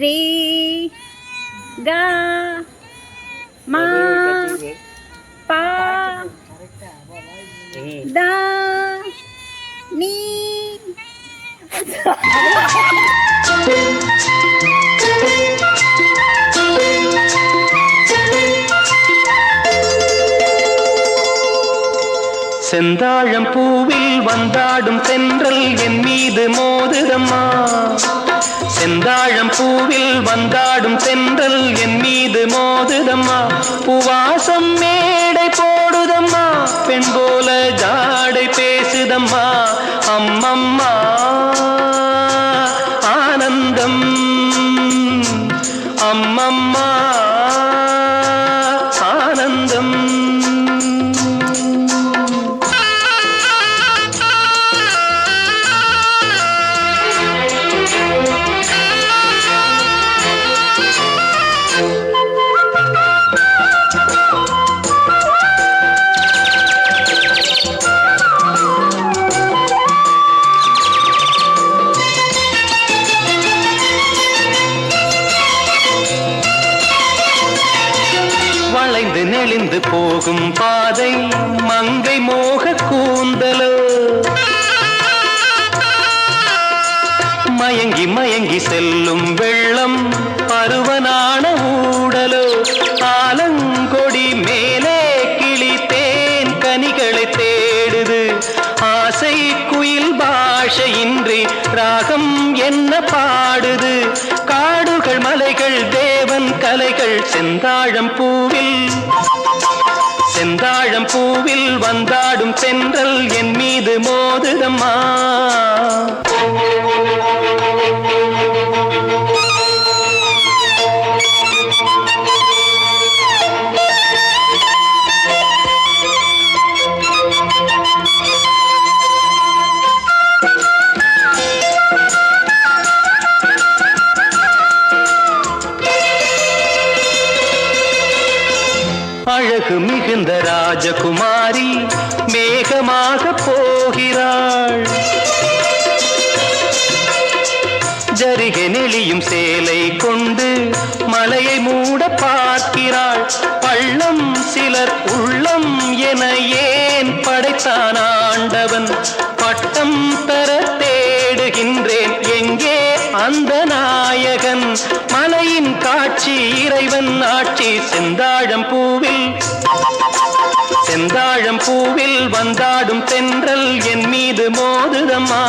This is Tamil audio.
ரே கா மா பா தா நீ. செந்தாழம் பூவில் வந்தாடும் தென்றல் என் மீது மோதுதம்மா. செந்தாழம் பூவில் வந்தாடும் தென்றல் என் மீது மோதுதம்மா. பூவாசம் மேடை போடுதம்மா, பெண் போல ஜாடை பேசுதம்மா. அம்மம்மா ஆனந்தம், அம்மம்மா ஆனந்தம். வளைந்து நெளிந்து போகும் பாதை மங்கை மோக கூந்தலோ. மயங்கி மயங்கி செல்லும் வெள்ளம் பருவனான ஊடலோ. ஆலங்கொடி மேலே கிளி தேன் கனிகளை தேடுது. ஆசை குயில் பாஷையின்றி ராகம் என்ன பாடுது. காடுகள் மலைகள் தேவன் கலைகள் செந்தாழம் பூவில், செந்தாழம் பூவில் வந்தாடும் தென்றல் என் மீது மோதுதம்மா. அழகு மிகுந்த ராஜகுமாரி மேகமாக போகிறாள். ஜரிகை நெளியும் சேலை கொண்டு மலையை மூட பார்க்கிறாள். பள்ளம் சிலர் உள்ளம் என ஏன் படைத்தான் ஆண்டவன். பட்டம் தர தேடுகின்றேன் எங்கே அந்த நாயகன். மலையின் காட்சி இறைவன் ஆட்சி. செந்தாழம் பூவில், செந்தாழம் பூவில் வந்தாடும் தென்றல் என் மீது மோதுதம்மா.